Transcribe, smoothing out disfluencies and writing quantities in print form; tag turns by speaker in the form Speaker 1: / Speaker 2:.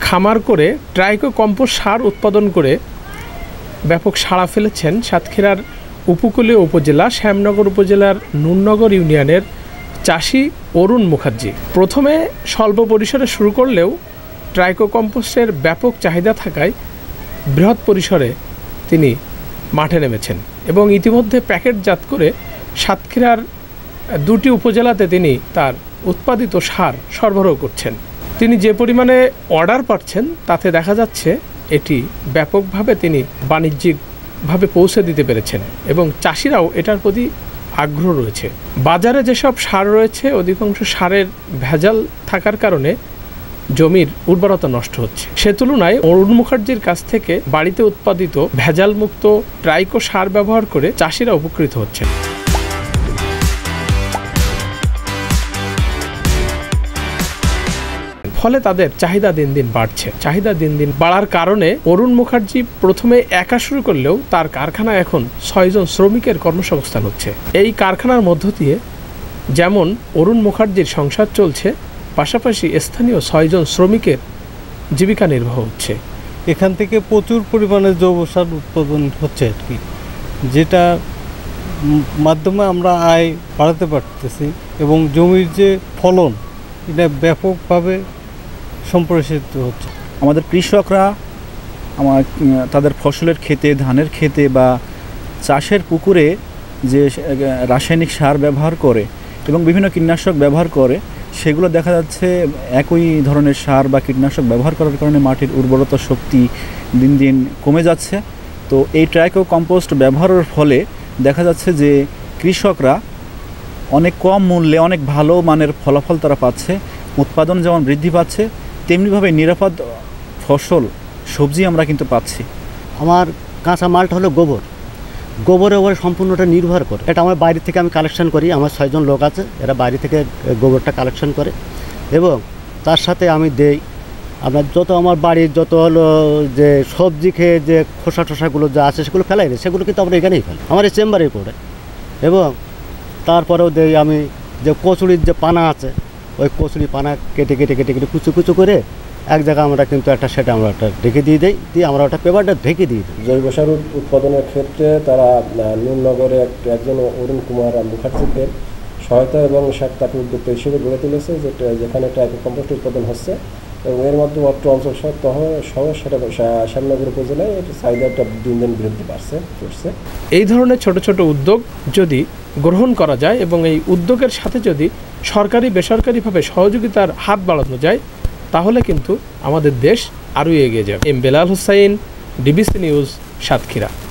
Speaker 1: খামার করে tricho compost সার উৎপাদন করে ব্যাপক সাড়া ফেলেছেন সাতক্ষীরার উপকূলীয় উপজেলা শ্যামনগর উপজেলার নুননগর ইউনিয়নের চাষি অরুণ মুখার্জি। প্রথমে স্বল্প পরিসরে শুরু করলেও ট্রাইকো কম্পোস্টের ব্যাপক চাহিদা থাকায় বৃহৎ পরিসরে তিনি মাঠে নেমেছেন এবং ইতিমধ্যে প্যাকেটজাত করে সাতক্ষীরার 2টি উপজেলাতে তিনি তার উৎপাদিত সার সরবরাহ করছেন। তিনি যে পরিমাণে অর্ডার পাচ্ছেন তাতে দেখা যাচ্ছে এটি ব্যাপকভাবে তিনি বাণিজ্যিকভাবে পৌঁছে দিতে পেরেছেন এবং চাষিরাও এটার প্রতি আগ্রহ রয়েছে। বাজারে যেসব সার রয়েছে অধিকাংশ সারের ভেজাল থাকার কারণে জমির উর্বরতা নষ্ট হচ্ছে। সে তুলনায় অরুণ মুখার্জির কাছ থেকে বাড়িতে উৎপাদিত ভেজালমুক্ত ট্রাইকো সার ব্যবহার করে চাষিরা উপকৃত হচ্ছেন। ফলে তাদের চাহিদা দিন দিন বাড়ছে। চাহিদা দিন দিন বাড়ার কারণে অরুণ মুখার্জি প্রথমে একা শুরু করলেও তার কারখানায় এখন 6 জন শ্রমিকের কর্মসংস্থান হচ্ছে। এই কারখানার মধ্য দিয়ে যেমন অরুণ মুখার্জির সংসার চলছে, পাশাপাশি স্থানীয় 6 জন শ্রমিকের জীবিকা নির্বাহ হচ্ছে।
Speaker 2: এখান থেকে প্রচুর পরিমাণে জৈব সার উৎপাদন হচ্ছে আর কি, যেটা মাধ্যমে আমরা আয় বাড়াতে পারতেছি এবং জমির যে ফলন এটা ব্যাপকভাবে সম্প্রসারিত হচ্ছে।
Speaker 3: আমাদের কৃষকরা তাদের ফসলের ক্ষেতে, ধানের ক্ষেতে বা চাষের পুকুরে যে রাসায়নিক সার ব্যবহার করে এবং বিভিন্ন কীটনাশক ব্যবহার করে, সেগুলো দেখা যাচ্ছে একই ধরনের সার বা কীটনাশক ব্যবহার করার কারণে মাটির উর্বরতা শক্তি দিন দিন কমে যাচ্ছে। তো এই ট্রাইকো কম্পোস্ট ব্যবহারের ফলে দেখা যাচ্ছে যে কৃষকরা অনেক কম মূল্যে অনেক ভালো মানের ফলাফল তারা পাচ্ছে, উৎপাদন যেমন বৃদ্ধি পাচ্ছে তেমনিভাবে নিরাপদ ফসল সবজি আমরা কিন্তু পাচ্ছি।
Speaker 4: আমার কাঁচা মালটা হলো গোবরের উপরে সম্পূর্ণটা নির্ভর করে। এটা আমার বাইরে থেকে আমি কালেকশন করি, আমার 6 জন লোক আছে, এরা বাইরে থেকে গোবরটা কালেকশন করে এবং তার সাথে আমি দেই আপনার যত আমার বাড়ির যত হলো যে সবজি খেয়ে যে খোসা টোসাগুলো যা আছে সেগুলো ফেলাই দেয়, সেগুলো কিন্তু আমরা এখানেই ফেলি আমার এই চেম্বারে করে। এবং তারপরেও দেই আমি যে কচুরির যে পানা আছে, ওই কচুরি পানা কেটে কেটে কেটে কেটে কুচু কুচু করে এক জায়গায় আমরা কিন্তু একটা সেটা আমরা একটা ঢেকে দিয়ে দিই, আমরা ওটা পেপারটা ঢেকে দিয়ে দিই।
Speaker 5: জৈব সার উৎপাদনের ক্ষেত্রে তারা নুননগরে একজন অরুণ কুমার মুখার্জিকে সহায়তা এবং তাকে উদ্যোক্তা হিসেবে গড়ে তুলেছে, যেখানে ট্রাইকো কম্পোস্ট উৎপাদন হচ্ছে এবং এর মাধ্যমে অত্র অঞ্চল সহ সেটা শ্যামনগর উপজেলায় চাহিদাটা দিন দিন বৃদ্ধি করছে।
Speaker 1: এই ধরনের ছোট ছোট উদ্যোগ যদি গ্রহণ করা যায় এবং এই উদ্যোগের সাথে যদি সরকারি বেসরকারিভাবে সহযোগিতার হাত বাড়ানো যায়, তাহলে কিন্তু আমাদের দেশ আরও এগিয়ে যাবে। Belal Hossain, DBC news, Satkhira.